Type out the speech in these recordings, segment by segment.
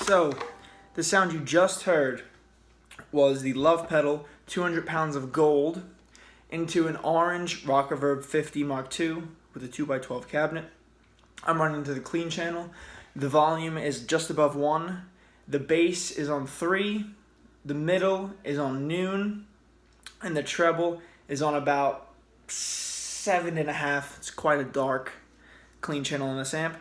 So, the sound you just heard was the Lovepedal 200 pounds of gold into an orange Rock Reverb 50 Mark II with a 2x12 cabinet. I'm running to the clean channel. The volume is just above 1. The bass is on 3. The middle is on noon. And the treble is on about 7.5. It's quite a dark clean channel on this amp.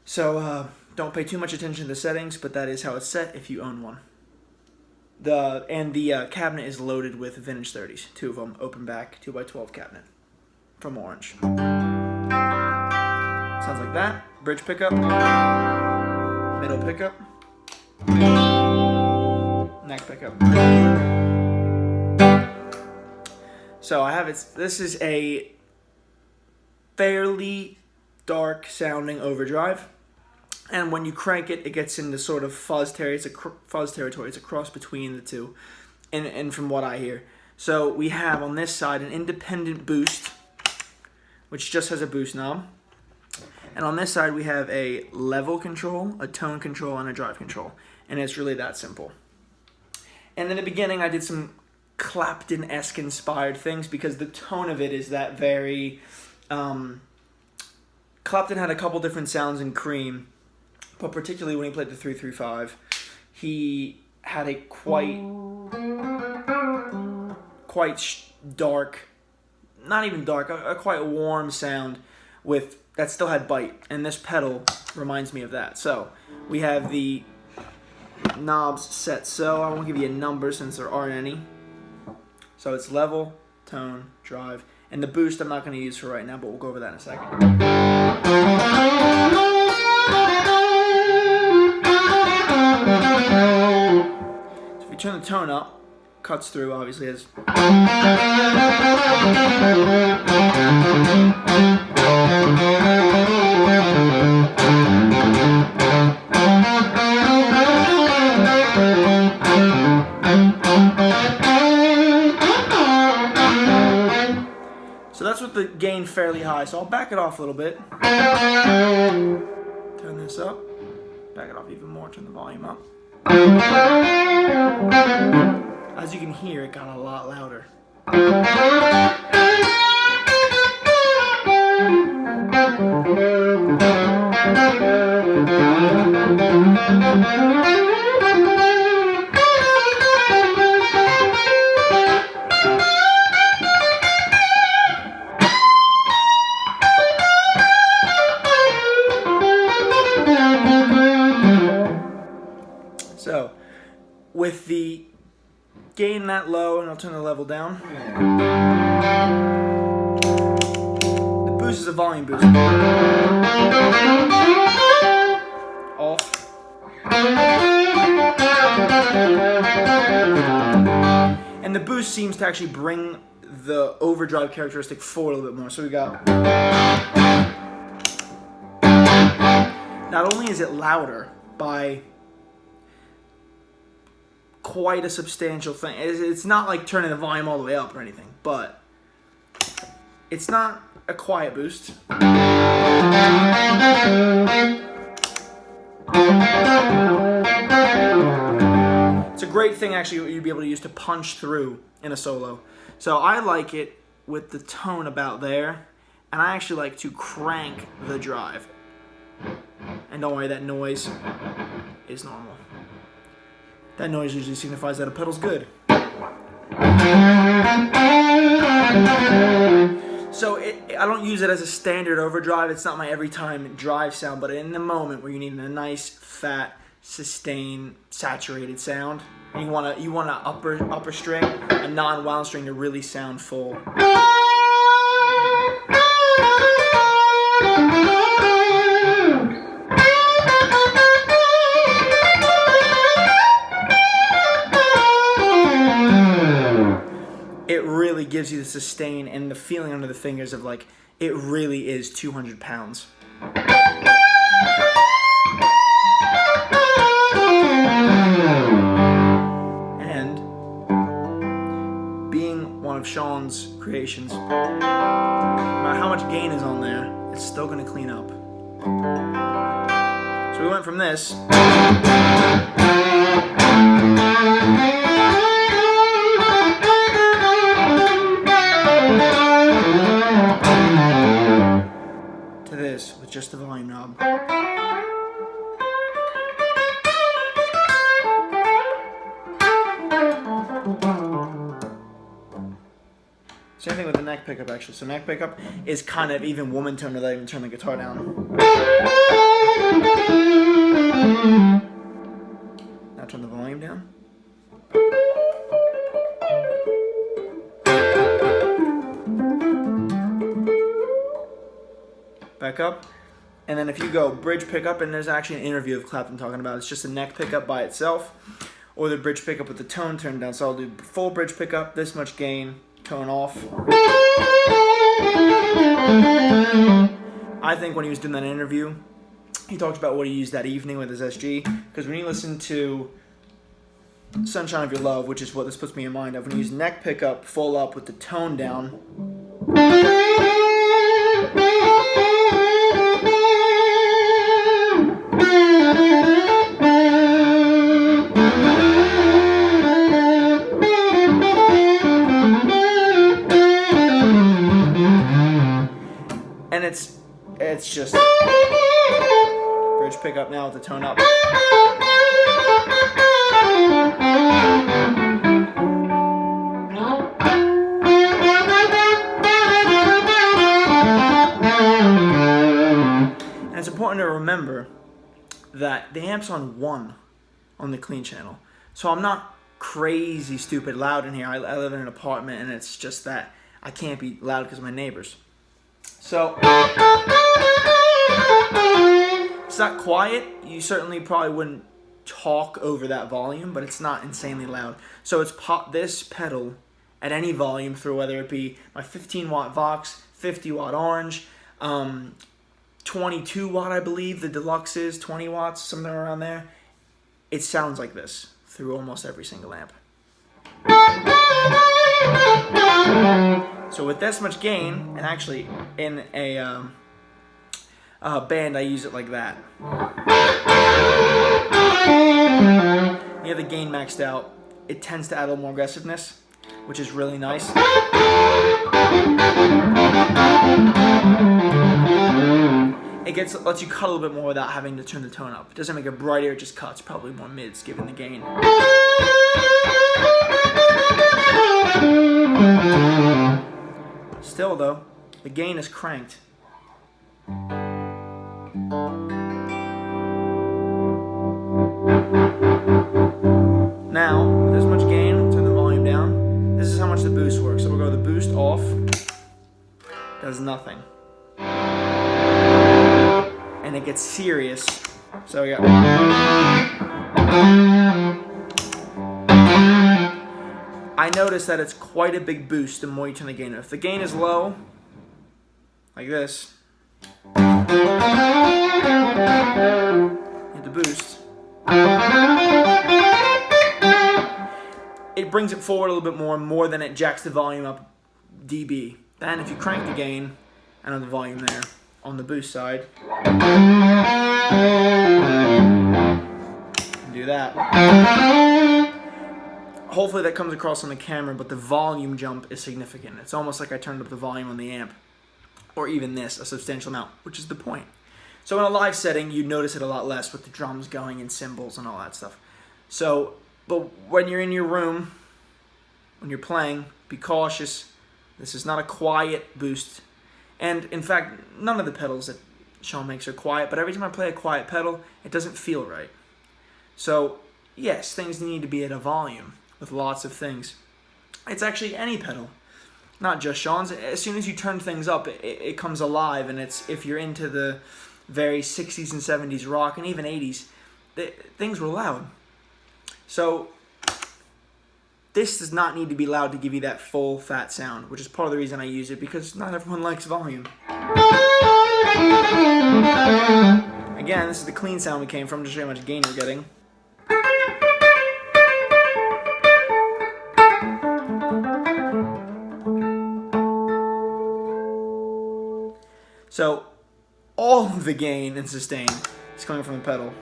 So don't pay too much attention to the settings, but that is how it's set if you own one. The cabinet is loaded with vintage 30s, 2 of them, open back, 2x12 cabinet from Orange. Sounds like that. Bridge pickup, middle pickup, neck pickup. So I have it. This is a fairly dark sounding overdrive. And when you crank it, it gets into sort of fuzz territory. It's a cross between the two, and from what I hear. So we have on this side an independent boost, which just has a boost knob. And on this side we have a level control, a tone control, and a drive control. And it's really that simple. And in the beginning I did some Clapton-esque inspired things because the tone of it is that very... Clapton had a couple different sounds in Cream, but particularly when he played the 335, he had a quite dark, not even dark, a quite warm sound with that still had bite, and this pedal reminds me of that. So we have the knobs set so. I won't give you a number since there aren't any. So it's level, tone, drive, and the boost I'm not going to use for right now, but we'll go over that in a second. So if you turn the tone up, cuts through obviously as so that's with the gain fairly high. So I'll back it off a little bit. Turn this up. Back it off even more. Turn the volume up. As you can hear, it got a lot louder. So, with the gain that low, and I'll turn the level down. The boost is a volume boost. Off. And the boost seems to actually bring the overdrive characteristic forward a little bit more. So we got... Not only is it louder by quite a substantial thing. It's not like turning the volume all the way up or anything, but it's not a quiet boost. It's a great thing actually you'd be able to use to punch through in a solo. So I like it with the tone about there, and I actually like to crank the drive. And don't worry, that noise is normal. That noise usually signifies that a pedal's good. So I don't use it as a standard overdrive. It's not my every time drive sound, but in the moment where you need a nice, fat, sustained, saturated sound, and you want an upper string, a non-wound string to really sound full. It really gives you the sustain and the feeling under the fingers of like, it really is 200 pounds. And being one of Sean's creations, no matter how much gain is on there, it's still going to clean up. So we went from this to this with just the volume knob. Same thing with the neck pickup actually. So neck pickup is kind of even woman tone without even turn the guitar down. Now turn the volume down. Back up. And then if you go bridge pickup, and there's actually an interview of Clapton talking about it, it's just a neck pickup by itself, or the bridge pickup with the tone turned down. So I'll do full bridge pickup, this much gain, tone off. I think when he was doing that interview, he talked about what he used that evening with his SG, because when you listen to Sunshine of Your Love, which is what this puts me in mind of, when you use neck pickup full up with the tone down, and it's just bridge pickup now with the tone up. And it's important to remember that the amp's on 1 on the clean channel. So I'm not crazy stupid loud in here. I live in an apartment, and it's just that I can't be loud because of my neighbors. So it's not quiet. You certainly probably wouldn't talk over that volume, but it's not insanely loud. So it's this pedal at any volume through, whether it be my 15 watt Vox, 50 watt Orange, 22 watt I believe the Deluxe is, 20 watts, something around there. It sounds like this through almost every single amp. So with this much gain, and actually in a band I use it like that. You have the gain maxed out, it tends to add a little more aggressiveness, which is really nice. It lets you cut a little bit more without having to turn the tone up. It doesn't make it brighter, it just cuts probably more mids given the gain. Still though, the gain is cranked. Now, with this much gain, turn the volume down. This is how much the boost works. So we'll go the boost off, does nothing. And it gets serious. So we got. I notice that it's quite a big boost the more you turn the gain up. If the gain is low, like this, hit the boost, it brings it forward a little bit more than it jacks the volume up dB. Then if you crank the gain, and on the volume there, on the boost side, do that. Hopefully that comes across on the camera, but the volume jump is significant. It's almost like I turned up the volume on the amp, or even this, a substantial amount, which is the point. So in a live setting, you notice it a lot less with the drums going and cymbals and all that stuff. So, but when you're in your room, when you're playing, be cautious. This is not a quiet boost And in fact, none of the pedals that Sean makes are quiet, but every time I play a quiet pedal, it doesn't feel right. So yes, things need to be at a volume with lots of things. It's actually any pedal, not just Sean's. As soon as you turn things up, it comes alive, and if you're into the very 60s and 70s rock and even 80s, things were loud. So this does not need to be loud to give you that full fat sound, which is part of the reason I use it, because not everyone likes volume. Again, this is the clean sound we came from, to show you how much gain you're getting. So all of the gain and sustain is coming from the pedal.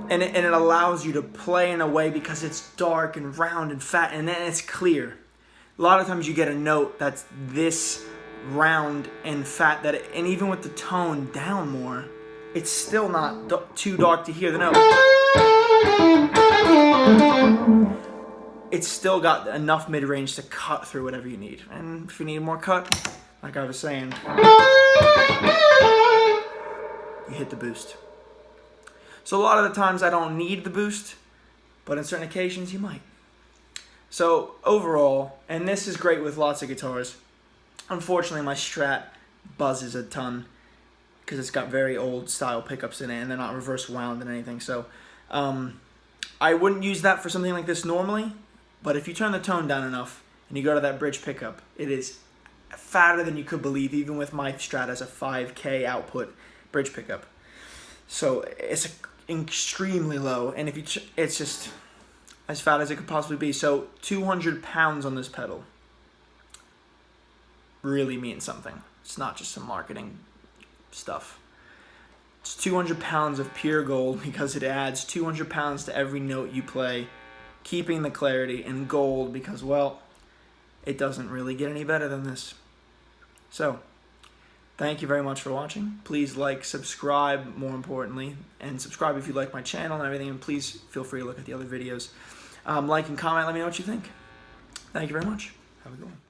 And it allows you to play in a way because it's dark and round and fat, and then it's clear. A lot of times you get a note that's this round and fat, and even with the tone down more, it's still not too dark to hear the note. It's still got enough mid-range to cut through whatever you need. And if you need more cut, like I was saying, you hit the boost. So a lot of the times I don't need the boost, but on certain occasions you might. So overall, and this is great with lots of guitars, unfortunately my Strat buzzes a ton because it's got very old style pickups in it and they're not reverse wound and anything. So I wouldn't use that for something like this normally, but if you turn the tone down enough and you go to that bridge pickup, it is fatter than you could believe, even with my Strat as a 5K output bridge pickup. So it's extremely low, and if you it's just as fat as it could possibly be. So 200 pounds on this pedal really means something. It's not just some marketing stuff. It's 200 pounds of pure gold, because it adds 200 pounds to every note you play, keeping the clarity, and gold because, well, it doesn't really get any better than this. So thank you very much for watching. Please like, subscribe, more importantly, and subscribe if you like my channel and everything, and please feel free to look at the other videos. Like and comment, let me know what you think. Thank you very much. Have a good one.